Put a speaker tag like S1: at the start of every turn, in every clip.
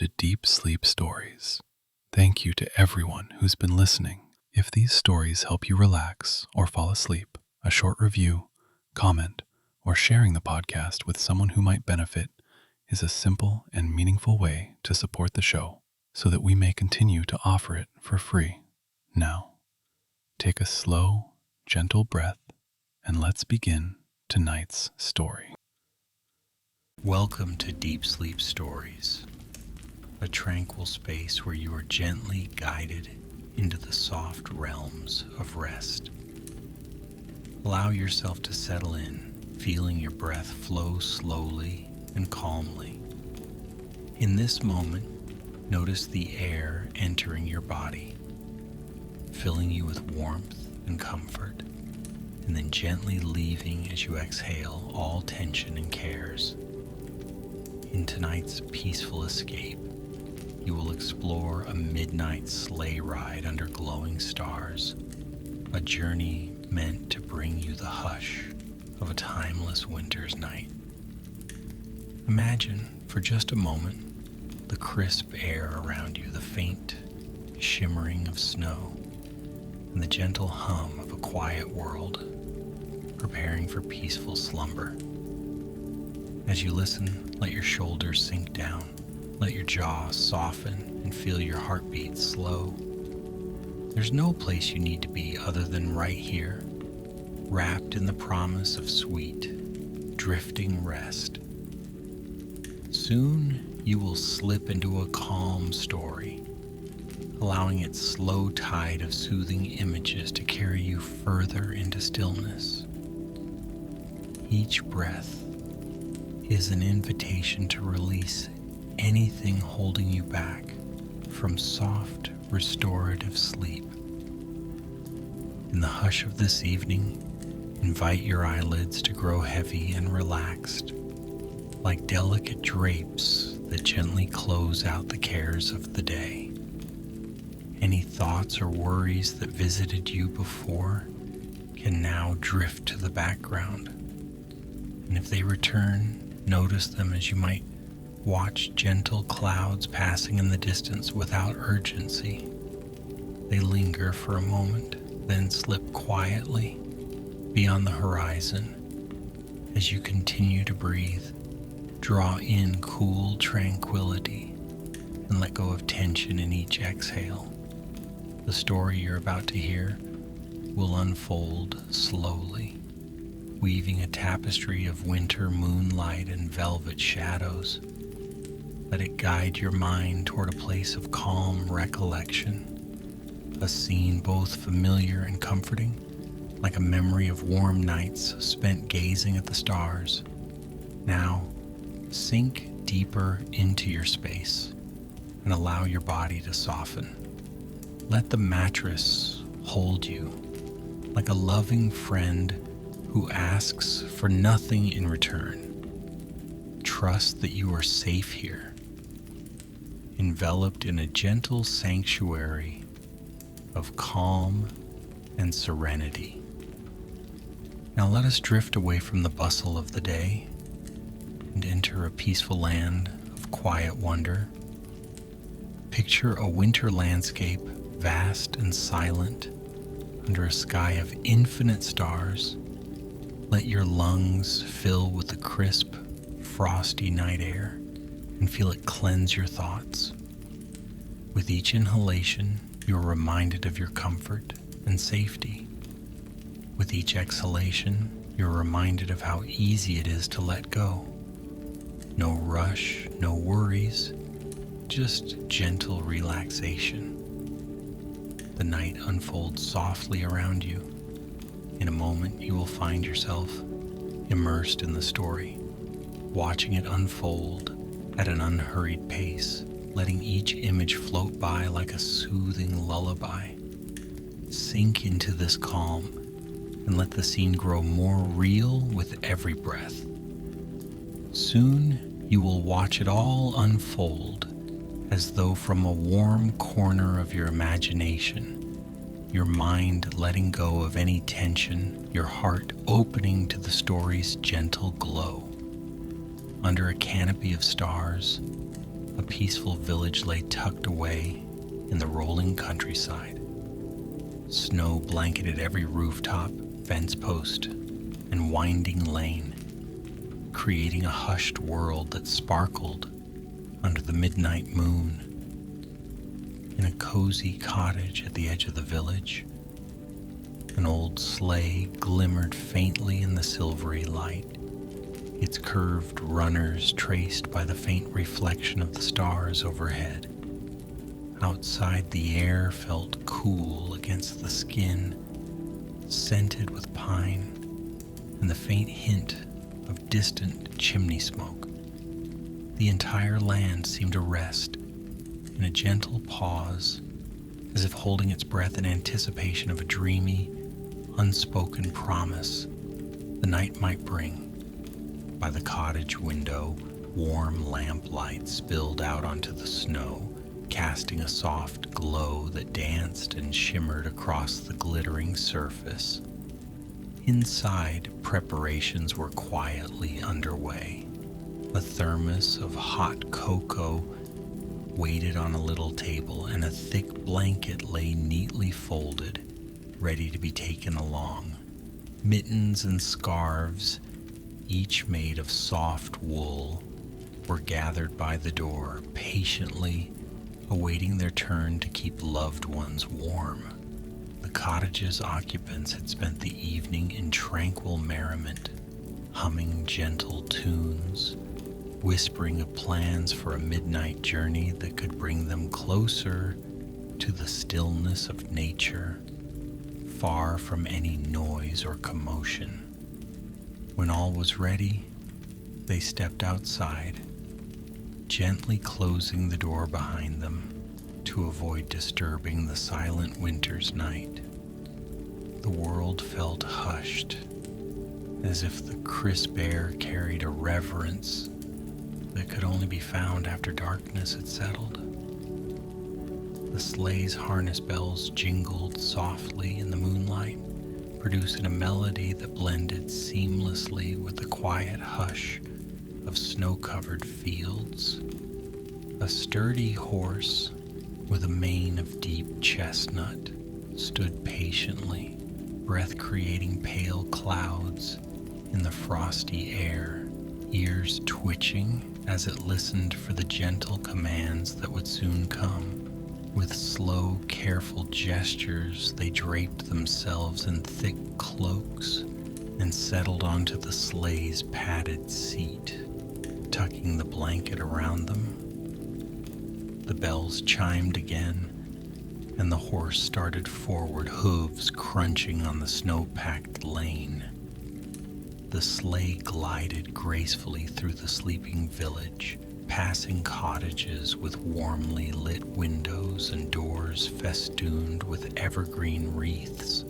S1: to Deep Sleep Stories. Thank you to everyone who's been listening. If these stories help you relax or fall asleep, a short review, comment, or sharing the podcast with someone who might benefit is a simple and meaningful way to support the show so that we may continue to offer it for free. Now, take a slow, gentle breath and let's begin tonight's story.
S2: Welcome to Deep Sleep Stories, a tranquil space where you are gently guided into the soft realms of rest. Allow yourself to settle in, feeling your breath flow slowly and calmly. In this moment, notice the air entering your body, filling you with warmth and comfort, and then gently leaving as you exhale all tension and cares. In tonight's peaceful escape, you will explore a midnight sleigh ride under glowing stars, a journey meant to bring you the hush of a timeless winter's night. Imagine, for just a moment, the crisp air around you, the faint shimmering of snow, and the gentle hum of a quiet world preparing for peaceful slumber. As you listen, let your shoulders sink down, let your jaw soften, and feel your heartbeat slow. There's no place you need to be other than right here, wrapped in the promise of sweet, drifting rest. Soon you will slip into a calm story, allowing its slow tide of soothing images to carry you further into stillness. Each breath is an invitation to release anything holding you back from soft, restorative sleep. In the hush of this evening, invite your eyelids to grow heavy and relaxed, like delicate drapes that gently close out the cares of the day. Any thoughts or worries that visited you before can now drift to the background. And if they return, notice them as you might watch gentle clouds passing in the distance without urgency. They linger for a moment, then slip quietly beyond the horizon. As you continue to breathe, draw in cool tranquility and let go of tension in each exhale. The story you're about to hear will unfold slowly, weaving a tapestry of winter moonlight and velvet shadows. Let it guide your mind toward a place of calm recollection, a scene both familiar and comforting, like a memory of warm nights spent gazing at the stars. Now, sink deeper into your space and allow your body to soften. Let the mattress hold you like a loving friend who asks for nothing in return. Trust that you are safe here, enveloped in a gentle sanctuary of calm and serenity. Now let us drift away from the bustle of the day and enter a peaceful land of quiet wonder. Picture a winter landscape, vast and silent, under a sky of infinite stars. Let your lungs fill with the crisp, frosty night air and feel it cleanse your thoughts. With each inhalation, you are reminded of your comfort and safety. With each exhalation, you're reminded of how easy it is to let go. No rush, no worries, just gentle relaxation. The night unfolds softly around you. In a moment, you will find yourself immersed in the story, watching it unfold at an unhurried pace, letting each image float by like a soothing lullaby. Sink into this calm and let the scene grow more real with every breath. Soon, you will watch it all unfold as though from a warm corner of your imagination, your mind letting go of any tension, your heart opening to the story's gentle glow. Under a canopy of stars, A peaceful village lay tucked away in the rolling countryside. Snow blanketed every rooftop, fence post, and winding lane, creating a hushed world that sparkled under the midnight moon. In a cozy cottage at the edge of the village, an old sleigh glimmered faintly in the silvery light, its curved runners traced by the faint reflection of the stars overhead. Outside, the air felt cool against the skin, scented with pine and the faint hint of distant chimney smoke. The entire land seemed to rest in a gentle pause, as if holding its breath in anticipation of a dreamy, unspoken promise the night might bring. By the cottage window, warm lamplight spilled out onto the snow, casting a soft glow that danced and shimmered across the glittering surface. Inside, preparations were quietly underway. A thermos of hot cocoa waited on a little table, and a thick blanket lay neatly folded, ready to be taken along. Mittens and scarves, each made of soft wool, were gathered by the door, patiently awaiting their turn to keep loved ones warm. The cottage's occupants had spent the evening in tranquil merriment, humming gentle tunes, whispering of plans for a midnight journey that could bring them closer to the stillness of nature, far from any noise or commotion. When all was ready, they stepped outside, gently closing the door behind them to avoid disturbing the silent winter's night. The world felt hushed, as if the crisp air carried a reverence that could only be found after darkness had settled. The sleigh's harness bells jingled softly in the moonlight, producing a melody that blended seamlessly with the quiet hush of snow-covered fields. A sturdy horse with a mane of deep chestnut stood patiently, breath creating pale clouds in the frosty air, ears twitching as it listened for the gentle commands that would soon come. With slow, careful gestures, they draped themselves in thick cloaks and settled onto the sleigh's padded seat, tucking the blanket around them. The bells chimed again, and the horse started forward, hooves crunching on the snow-packed lane. The sleigh glided gracefully through the sleeping village, passing cottages with warmly lit windows and doors festooned with evergreen wreaths.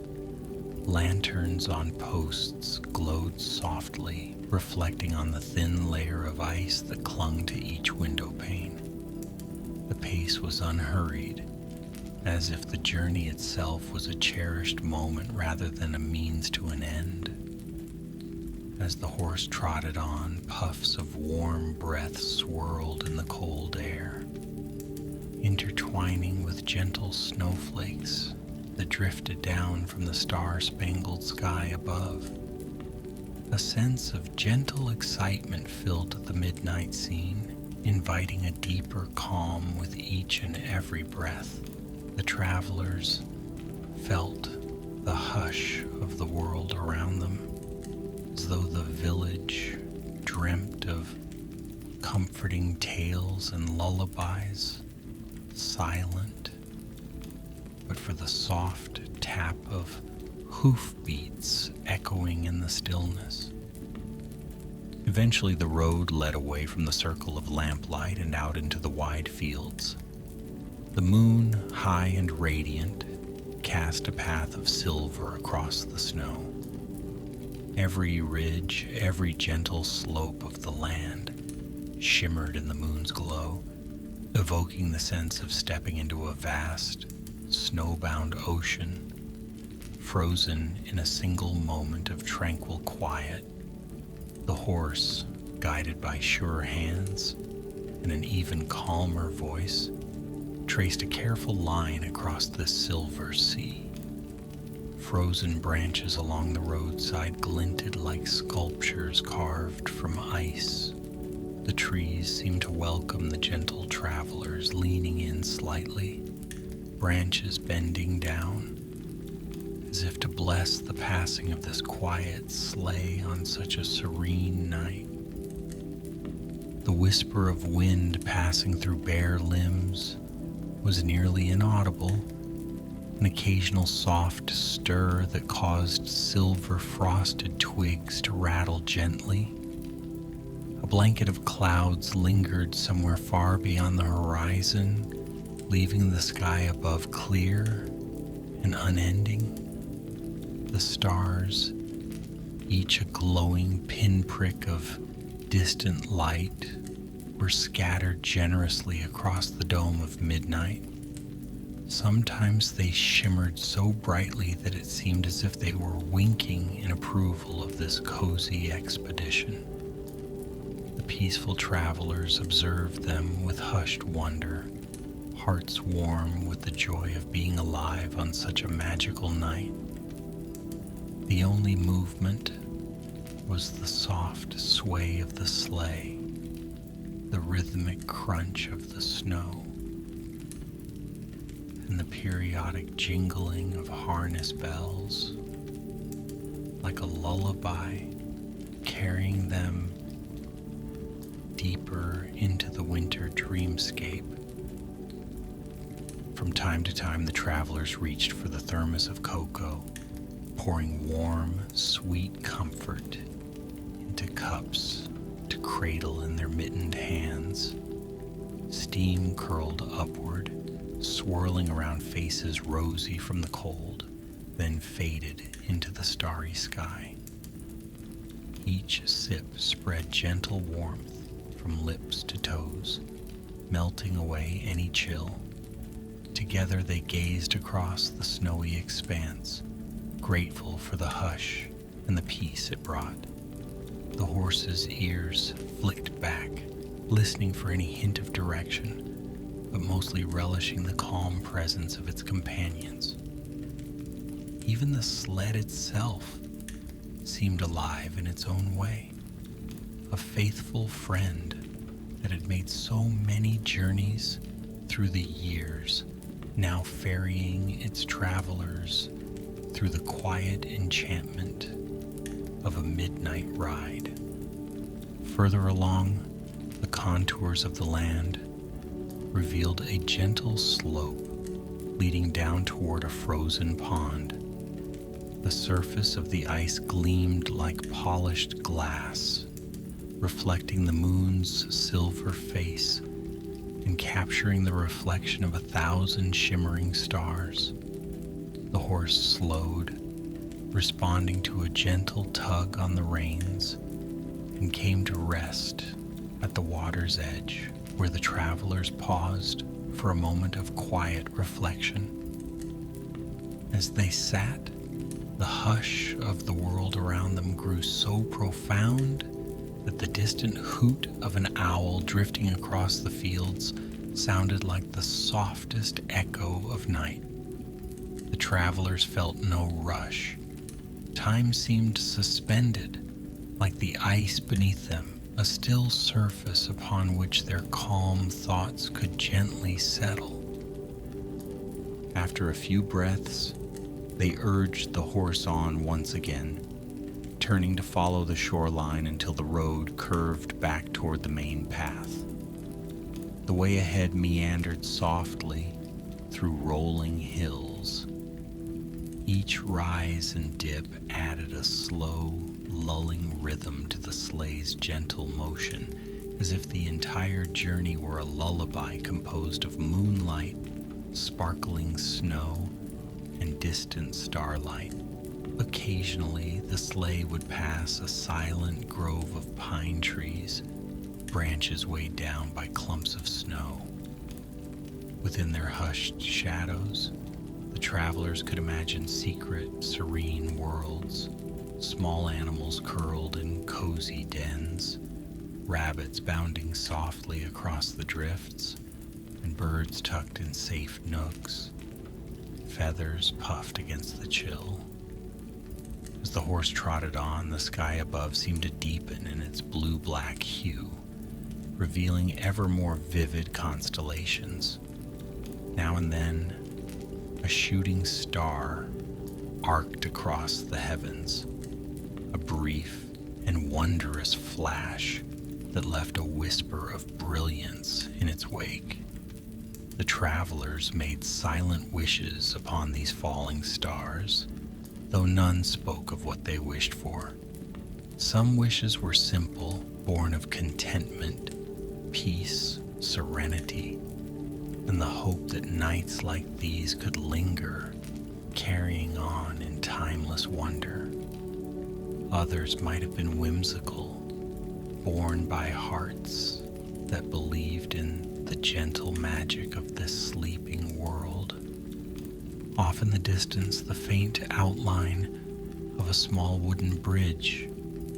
S2: Lanterns on posts glowed softly, reflecting on the thin layer of ice that clung to each window pane. The pace was unhurried, as if the journey itself was a cherished moment rather than a means to an end. As the horse trotted on, puffs of warm breath swirled in the cold air, intertwining with gentle snowflakes that drifted down from the star-spangled sky above. A sense of gentle excitement filled the midnight scene, inviting a deeper calm with each and every breath. The travelers felt the hush of the world around them, as though the village dreamt of comforting tales and lullabies, silent, but for the soft tap of hoofbeats echoing in the stillness. Eventually the road led away from the circle of lamplight and out into the wide fields. The moon, high and radiant, cast a path of silver across the snow. Every ridge, every gentle slope of the land shimmered in the moon's glow, evoking the sense of stepping into a vast, snowbound ocean, frozen in a single moment of tranquil quiet. The horse, guided by sure hands, and an even calmer voice traced a careful line across the silver sea. Frozen branches along the roadside glinted like sculptures carved from ice. The trees seemed to welcome the gentle travelers, leaning in slightly, branches bending down, as if to bless the passing of this quiet sleigh on such a serene night. The whisper of wind passing through bare limbs was nearly inaudible, an occasional soft stir that caused silver-frosted twigs to rattle gently. A blanket of clouds lingered somewhere far beyond the horizon, leaving the sky above clear and unending. The stars, each a glowing pinprick of distant light, were scattered generously across the dome of midnight. Sometimes they shimmered so brightly that it seemed as if they were winking in approval of this cozy expedition. The peaceful travelers observed them with hushed wonder, hearts warm with the joy of being alive on such a magical night. The only movement was the soft sway of the sleigh, the rhythmic crunch of the snow, and the periodic jingling of harness bells, like a lullaby carrying them deeper into the winter dreamscape. From time to time, the travelers reached for the thermos of cocoa, pouring warm, sweet comfort into cups to cradle in their mittened hands. Steam curled upward, swirling around faces rosy from the cold, then faded into the starry sky. Each sip spread gentle warmth from lips to toes, melting away any chill. Together they gazed across the snowy expanse, grateful for the hush and the peace it brought. The horse's ears flicked back, listening for any hint of direction, but mostly relishing the calm presence of its companions. Even the sled itself seemed alive in its own way, a faithful friend that had made so many journeys through the years, now ferrying its travelers through the quiet enchantment of a midnight ride. Further along, the contours of the land revealed a gentle slope leading down toward a frozen pond. The surface of the ice gleamed like polished glass, reflecting the moon's silver face and capturing the reflection of 1,000 shimmering stars. The horse slowed, responding to a gentle tug on the reins, and came to rest at the water's edge, where the travelers paused for a moment of quiet reflection. As they sat, the hush of the world around them grew so profound that the distant hoot of an owl drifting across the fields sounded like the softest echo of night. The travelers felt no rush. Time seemed suspended, like the ice beneath them, a still surface upon which their calm thoughts could gently settle. After a few breaths, they urged the horse on once again, turning to follow the shoreline until the road curved back toward the main path. The way ahead meandered softly through rolling hills. Each rise and dip added a slow, lulling rhythm to the sleigh's gentle motion, as if the entire journey were a lullaby composed of moonlight, sparkling snow, and distant starlight. Occasionally, the sleigh would pass a silent grove of pine trees, branches weighed down by clumps of snow. Within their hushed shadows, the travelers could imagine secret, serene worlds, small animals curled in cozy dens, rabbits bounding softly across the drifts, and birds tucked in safe nooks, feathers puffed against the chill. As the horse trotted on, the sky above seemed to deepen in its blue-black hue, revealing ever more vivid constellations. Now and then, a shooting star arced across the heavens, a brief and wondrous flash that left a whisper of brilliance in its wake. The travelers made silent wishes upon these falling stars, though none spoke of what they wished for. Some wishes were simple, born of contentment, peace, serenity, and the hope that nights like these could linger, carrying on in timeless wonder. Others might have been whimsical, born by hearts that believed in the gentle magic of this sleeping world. Off in the distance, the faint outline of a small wooden bridge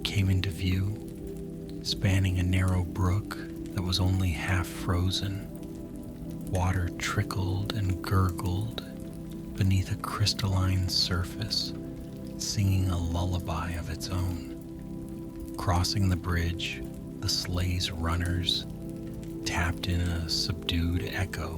S2: came into view, spanning a narrow brook that was only half frozen. Water trickled and gurgled beneath a crystalline surface, singing a lullaby of its own. Crossing the bridge, the sleigh's runners tapped in a subdued echo,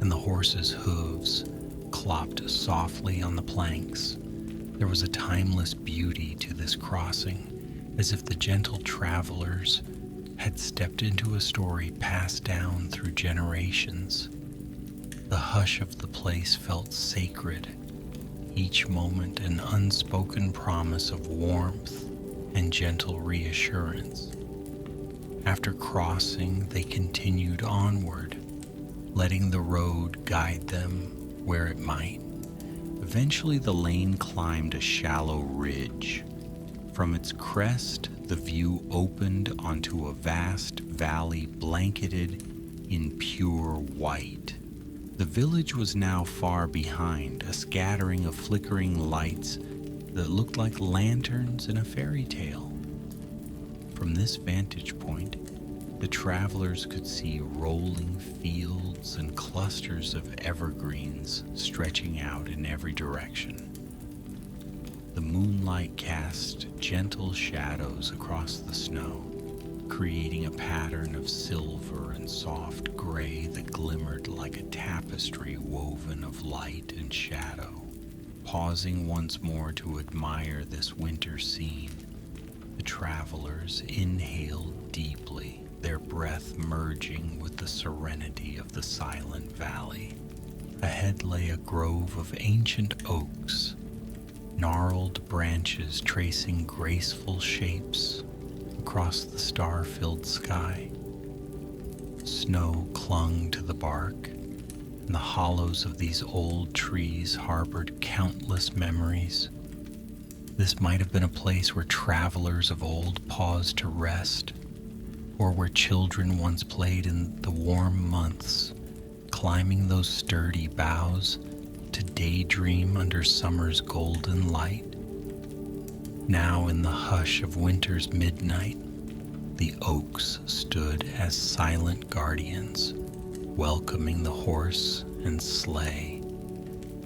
S2: and the horses' hooves clopped softly on the planks. There was a timeless beauty to this crossing, as if the gentle travelers had stepped into a story passed down through generations. The hush of the place felt sacred, each moment an unspoken promise of warmth and gentle reassurance. After crossing, they continued onward, letting the road guide them where it might. Eventually, the lane climbed a shallow ridge. From its crest, the view opened onto a vast valley blanketed in pure white. The village was now far behind, a scattering of flickering lights that looked like lanterns in a fairy tale. From this vantage point, the travelers could see rolling fields and clusters of evergreens stretching out in every direction. The moonlight cast gentle shadows across the snow, creating a pattern of silver and soft gray that glimmered like a tapestry woven of light and shadow. Pausing once more to admire this winter scene, the travelers inhaled deeply, their breath merging with the serenity of the silent valley. Ahead lay a grove of ancient oaks, gnarled branches tracing graceful shapes across the star-filled sky. Snow clung to the bark, and the hollows of these old trees harbored countless memories. This might have been a place where travelers of old paused to rest, or where children once played in the warm months, climbing those sturdy boughs to daydream under summer's golden light. Now in the hush of winter's midnight, the oaks stood as silent guardians, welcoming the horse and sleigh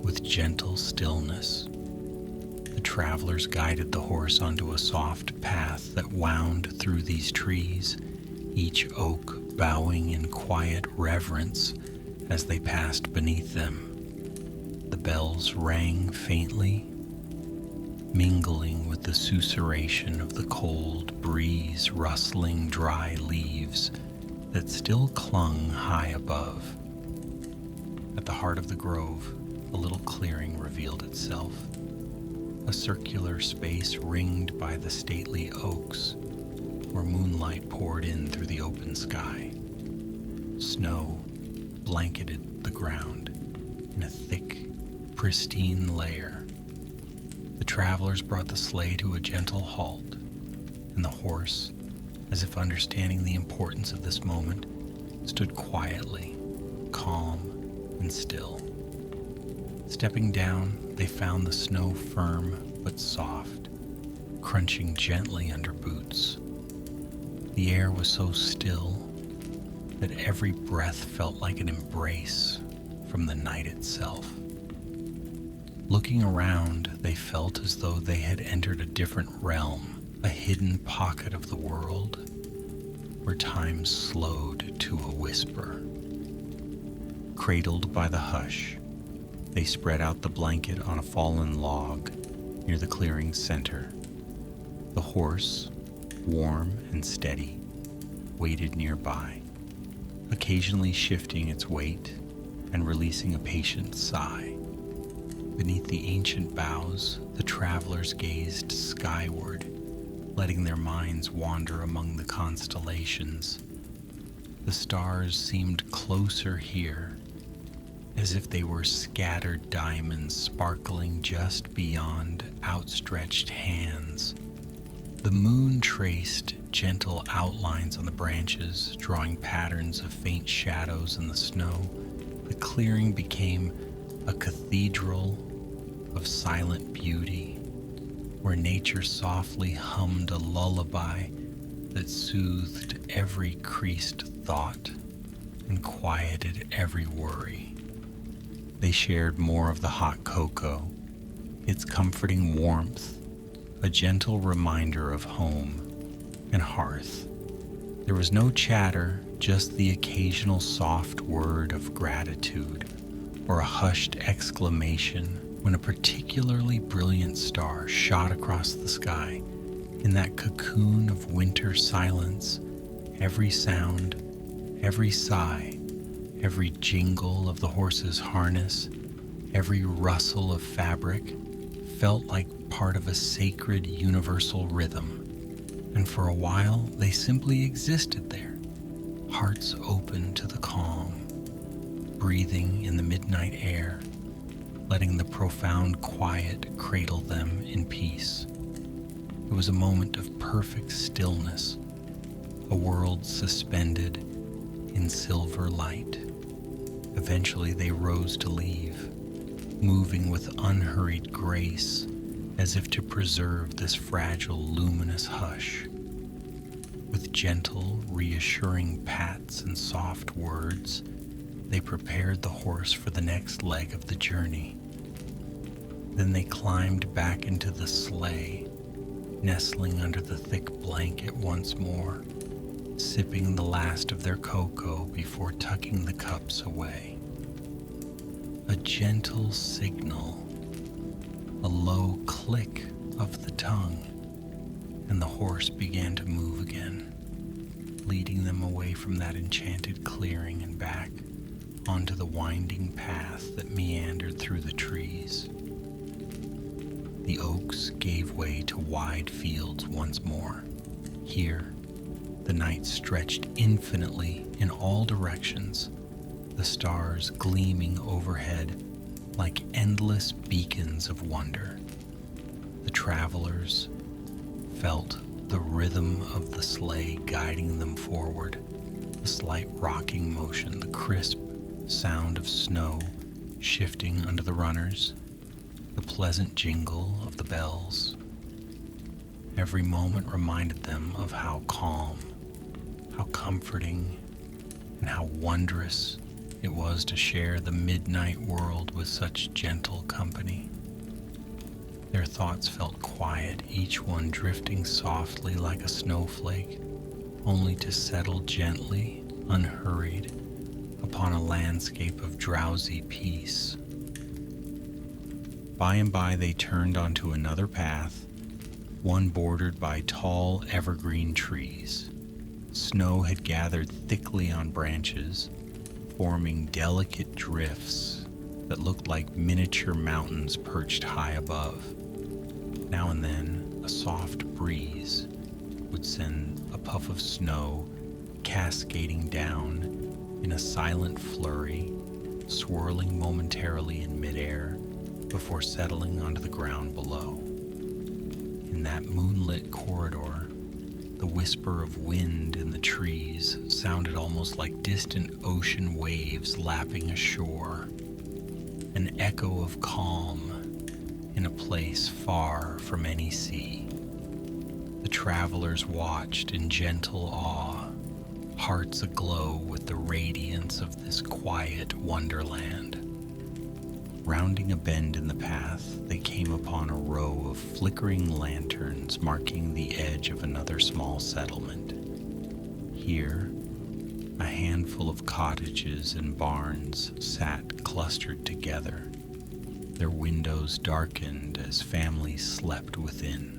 S2: with gentle stillness. The travelers guided the horse onto a soft path that wound through these trees, each oak bowing in quiet reverence as they passed beneath them. The bells rang faintly, mingling with the susurration of the cold breeze rustling dry leaves that still clung high above. At the heart of the grove, a little clearing revealed itself, a circular space ringed by the stately oaks, where moonlight poured in through the open sky. Snow blanketed the ground in a thick, pristine layer. The travelers brought the sleigh to a gentle halt, and the horse, as if understanding the importance of this moment, stood quietly, calm and still. Stepping down, they found the snow firm but soft, crunching gently under boots. The air was so still that every breath felt like an embrace from the night itself. Looking around, they felt as though they had entered a different realm, a hidden pocket of the world where time slowed to a whisper. Cradled by the hush, they spread out the blanket on a fallen log near the clearing's center. The horse, warm and steady, waited nearby, occasionally shifting its weight and releasing a patient sigh. Beneath the ancient boughs, the travelers gazed skyward, letting their minds wander among the constellations. The stars seemed closer here, as if they were scattered diamonds sparkling just beyond outstretched hands. The moon traced gentle outlines on the branches, drawing patterns of faint shadows in the snow. The clearing became a cathedral of silent beauty, where nature softly hummed a lullaby that soothed every creased thought and quieted every worry. They shared more of the hot cocoa, its comforting warmth, a gentle reminder of home and hearth. There was no chatter, just the occasional soft word of gratitude or a hushed exclamation when a particularly brilliant star shot across the sky. In that cocoon of winter silence, every sound, every sigh, every jingle of the horse's harness, every rustle of fabric felt like part of a sacred universal rhythm. And for a while, they simply existed there, hearts open to the calm, breathing in the midnight air, letting the profound quiet cradle them in peace. It was a moment of perfect stillness, a world suspended in silver light. Eventually they rose to leave, moving with unhurried grace, as if to preserve this fragile, luminous hush. With gentle, reassuring pats and soft words, they prepared the horse for the next leg of the journey. Then they climbed back into the sleigh, nestling under the thick blanket once more, sipping the last of their cocoa before tucking the cups away. A gentle signal, a low click of the tongue, and the horse began to move again, leading them away from that enchanted clearing and back onto the winding path that meandered through the trees. The oaks gave way to wide fields once more. Here, the night stretched infinitely in all directions, the stars gleaming overhead like endless beacons of wonder. The travelers felt the rhythm of the sleigh guiding them forward, the slight rocking motion, the crisp sound of snow shifting under the runners, the pleasant jingle of the bells. Every moment reminded them of how calm, how comforting, and how wondrous it was to share the midnight world with such gentle company. Their thoughts felt quiet, each one drifting softly like a snowflake, only to settle gently, unhurried, upon a landscape of drowsy peace. By and by they turned onto another path, one bordered by tall evergreen trees. Snow had gathered thickly on branches, forming delicate drifts that looked like miniature mountains perched high above. Now and then, a soft breeze would send a puff of snow cascading down in a silent flurry, swirling momentarily in midair before settling onto the ground below. In that moonlit corridor, the whisper of wind in the trees sounded almost like distant ocean waves lapping ashore, an echo of calm in a place far from any sea. The travelers watched in gentle awe, hearts aglow with the radiance of this quiet wonderland. Rounding a bend in the path, they came upon a row of flickering lanterns marking the edge of another small settlement. Here, a handful of cottages and barns sat clustered together, their windows darkened as families slept within.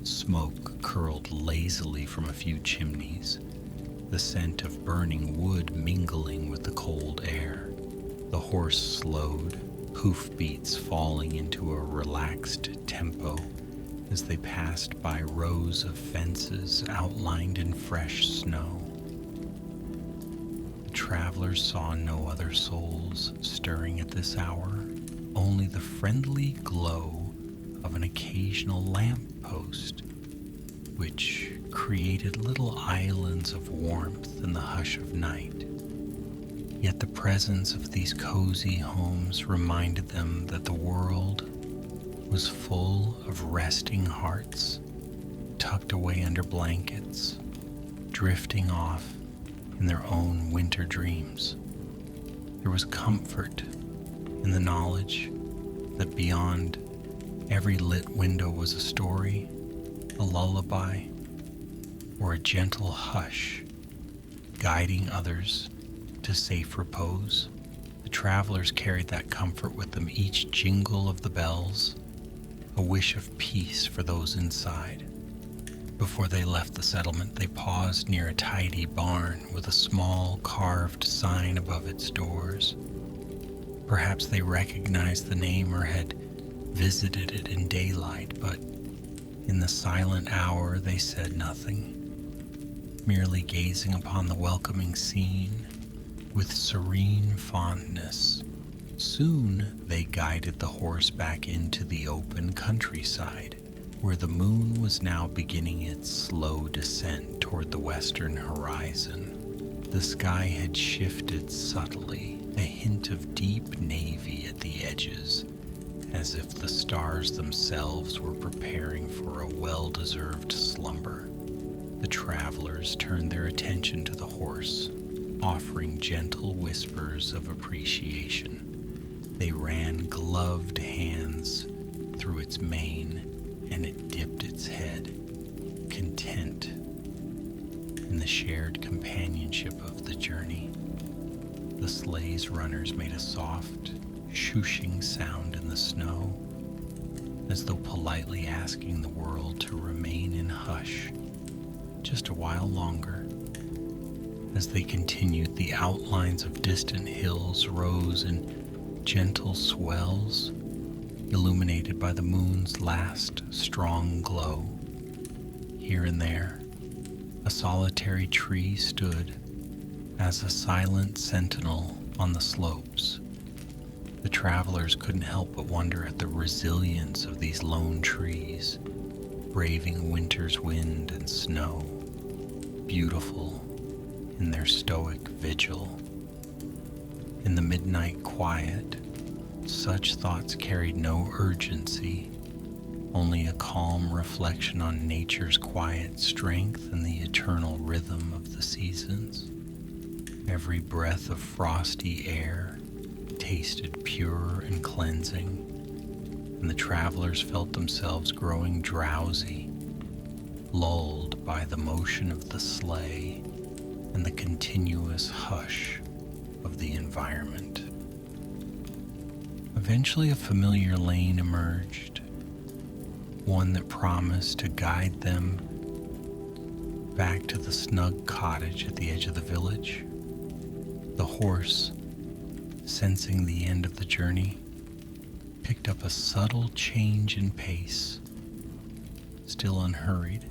S2: Smoke curled lazily from a few chimneys, the scent of burning wood mingling with the cold air. The horse slowed, hoofbeats falling into a relaxed tempo as they passed by rows of fences outlined in fresh snow. The travelers saw no other souls stirring at this hour, only the friendly glow of an occasional lamppost, which created little islands of warmth in the hush of night. Yet the presence of these cozy homes reminded them that the world was full of resting hearts, tucked away under blankets, drifting off in their own winter dreams. There was comfort in the knowledge that beyond every lit window was a story, a lullaby, or a gentle hush, guiding others to safe repose. The travelers carried that comfort with them, each jingle of the bells, a wish of peace for those inside. Before they left the settlement, they paused near a tidy barn with a small carved sign above its doors. Perhaps they recognized the name or had visited it in daylight, but in the silent hour they said nothing, merely gazing upon the welcoming scene with serene fondness. Soon they guided the horse back into the open countryside, where the moon was now beginning its slow descent toward the western horizon. The sky had shifted subtly, a hint of deep navy at the edges, as if the stars themselves were preparing for a well-deserved slumber. The travelers turned their attention to the horse, offering gentle whispers of appreciation. They ran gloved hands through its mane, and it dipped its head, content in the shared companionship of the journey. The sleigh's runners made a soft, shooshing sound in the snow, as though politely asking the world to remain in hush just a while longer. As they continued, the outlines of distant hills rose in gentle swells, illuminated by the moon's last strong glow. Here and there, a solitary tree stood as a silent sentinel on the slopes. The travelers couldn't help but wonder at the resilience of these lone trees, braving winter's wind and snow, beautiful in their stoic vigil. In the midnight quiet, such thoughts carried no urgency, only a calm reflection on nature's quiet strength and the eternal rhythm of the seasons. Every breath of frosty air tasted pure and cleansing, and the travelers felt themselves growing drowsy, lulled by the motion of the sleigh and the continuous hush of the environment. Eventually, a familiar lane emerged, one that promised to guide them back to the snug cottage at the edge of the village. The horse, sensing the end of the journey, picked up a subtle change in pace, still unhurried,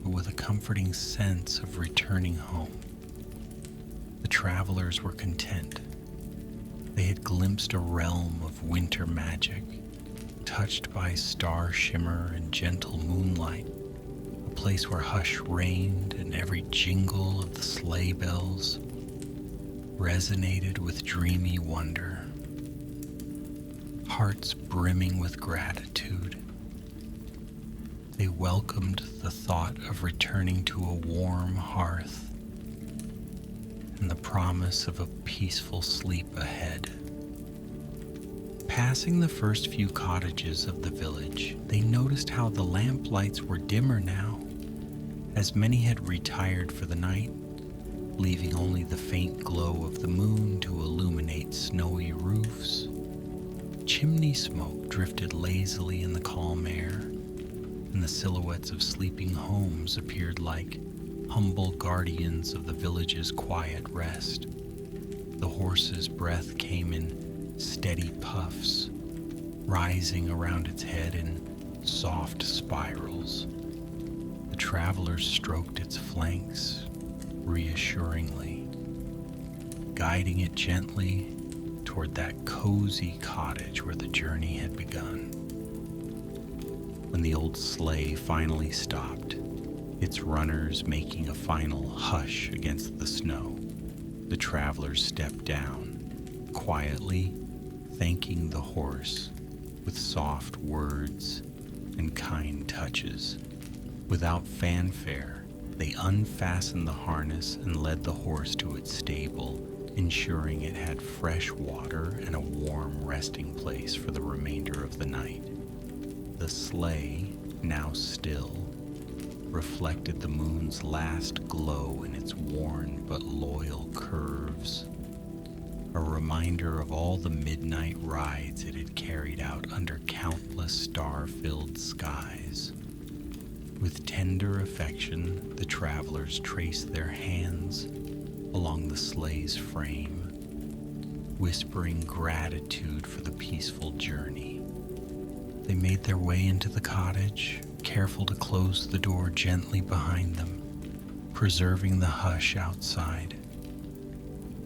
S2: but with a comforting sense of returning home. The travelers were content. They had glimpsed a realm of winter magic, touched by star shimmer and gentle moonlight, a place where hush reigned and every jingle of the sleigh bells resonated with dreamy wonder. Hearts brimming with gratitude, They welcomed the thought of returning to a warm hearth and the promise of a peaceful sleep ahead. Passing the first few cottages of the village, they noticed how the lamp lights were dimmer now, as many had retired for the night, leaving only the faint glow of the moon to illuminate snowy roofs. Chimney smoke drifted lazily in the calm air, and the silhouettes of sleeping homes appeared like humble guardians of the village's quiet rest. The horse's breath came in steady puffs, rising around its head in soft spirals. The travelers stroked its flanks reassuringly, guiding it gently toward that cozy cottage where the journey had begun. When the old sleigh finally stopped, its runners making a final hush against the snow, the travelers stepped down, quietly thanking the horse with soft words and kind touches. Without fanfare, they unfastened the harness and led the horse to its stable, ensuring it had fresh water and a warm resting place for the remainder of the night. The sleigh, now still, reflected the moon's last glow in its worn but loyal curves, a reminder of all the midnight rides it had carried out under countless star-filled skies. With tender affection, the travelers traced their hands along the sleigh's frame, whispering gratitude for the peaceful journey. They made their way into the cottage, careful to close the door gently behind them, preserving the hush outside.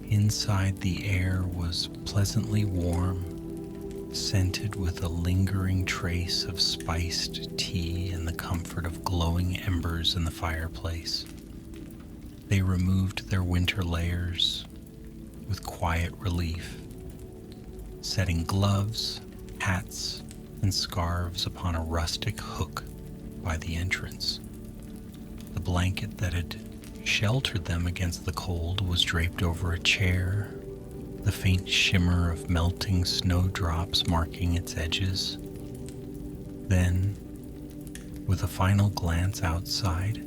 S2: Inside, the air was pleasantly warm, scented with a lingering trace of spiced tea and the comfort of glowing embers in the fireplace. They removed their winter layers with quiet relief, setting gloves, hats, and scarves upon a rustic hook by the entrance. The blanket that had sheltered them against the cold was draped over a chair, the faint shimmer of melting snowdrops marking its edges. Then, with a final glance outside,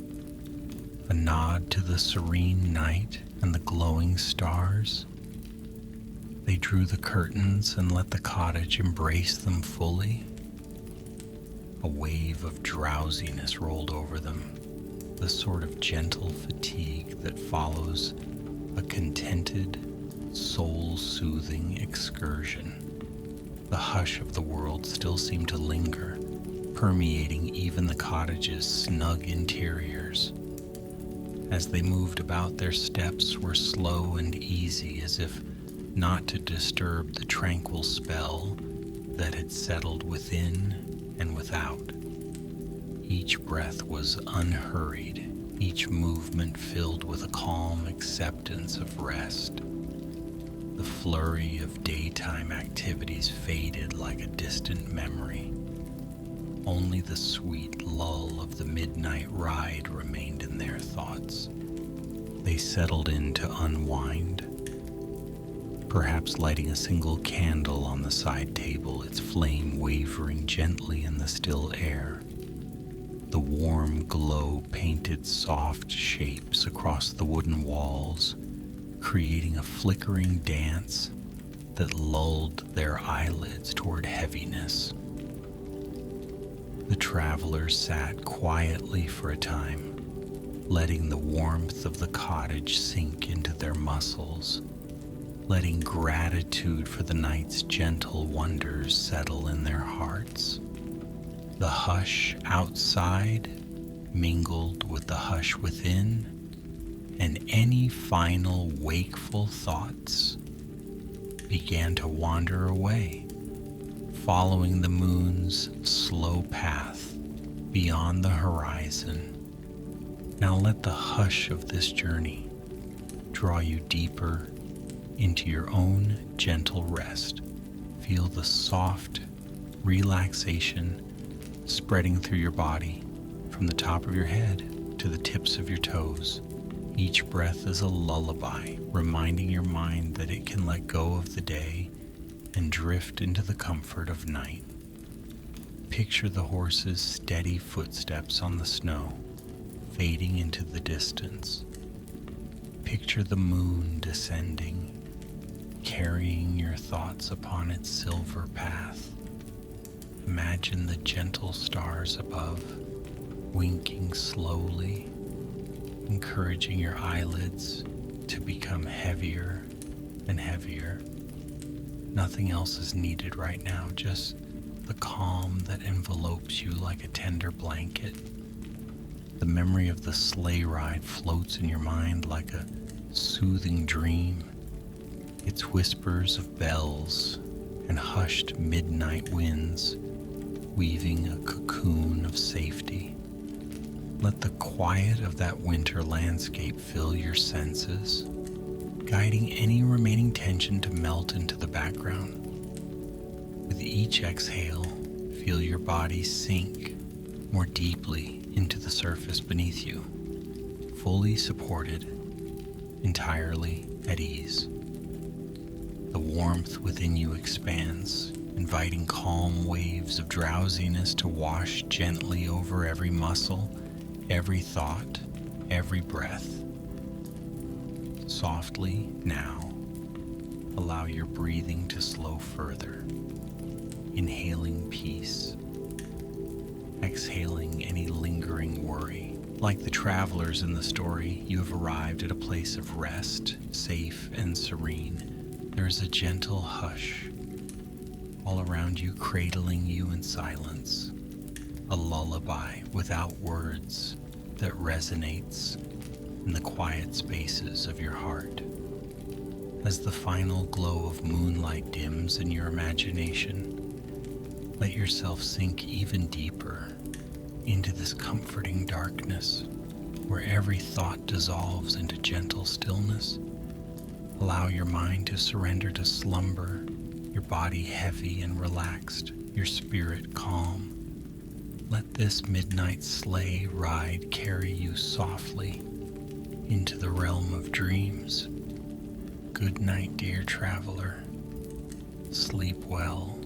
S2: a nod to the serene night and the glowing stars, they drew the curtains and let the cottage embrace them fully. A wave of drowsiness rolled over them, the sort of gentle fatigue that follows a contented, soul-soothing excursion. The hush of the world still seemed to linger, permeating even the cottage's snug interiors. As they moved about, their steps were slow and easy, as if not to disturb the tranquil spell that had settled within and without. Each breath was unhurried, each movement filled with a calm acceptance of rest. The flurry of daytime activities faded like a distant memory. Only the sweet lull of the midnight ride remained in their thoughts. They settled in to unwind, perhaps lighting a single candle on the side table, its flame wavering gently in the still air. The warm glow painted soft shapes across the wooden walls, creating a flickering dance that lulled their eyelids toward heaviness. The travelers sat quietly for a time, letting the warmth of the cottage sink into their muscles, letting gratitude for the night's gentle wonders settle in their hearts. The hush outside mingled with the hush within, and any final wakeful thoughts began to wander away, following the moon's slow path beyond the horizon. Now let the hush of this journey draw you deeper into your own gentle rest. Feel the soft relaxation spreading through your body, From the top of your head to the tips of your toes, each breath is a lullaby, reminding your mind that it can let go of the day and drift into the comfort of night. Picture the horse's steady footsteps on the snow, fading into the distance. Picture the moon descending, carrying your thoughts upon its silver path. Imagine the gentle stars above, winking slowly, encouraging your eyelids to become heavier and heavier. Nothing else is needed right now, just the calm that envelopes you like a tender blanket. The memory of the sleigh ride floats in your mind like a soothing dream, its whispers of bells and hushed midnight winds weaving a cocoon of safety. Let the quiet of that winter landscape fill your senses, guiding any remaining tension to melt into the background. With each exhale, feel your body sink more deeply into the surface beneath you, fully supported, entirely at ease. The warmth within you expands, inviting calm waves of drowsiness to wash gently over every muscle, every thought, every breath. Softly now, allow your breathing to slow further, inhaling peace, exhaling any lingering worry. Like the travelers in the story, you have arrived at a place of rest, safe and serene. There is a gentle hush all around you, cradling you in silence, a lullaby without words that resonates in the quiet spaces of your heart. As the final glow of moonlight dims in your imagination, let yourself sink even deeper into this comforting darkness where every thought dissolves into gentle stillness. Allow your mind to surrender to slumber, your body heavy and relaxed, your spirit calm. Let this midnight sleigh ride carry you softly into the realm of dreams. Good night, dear traveler. Sleep well.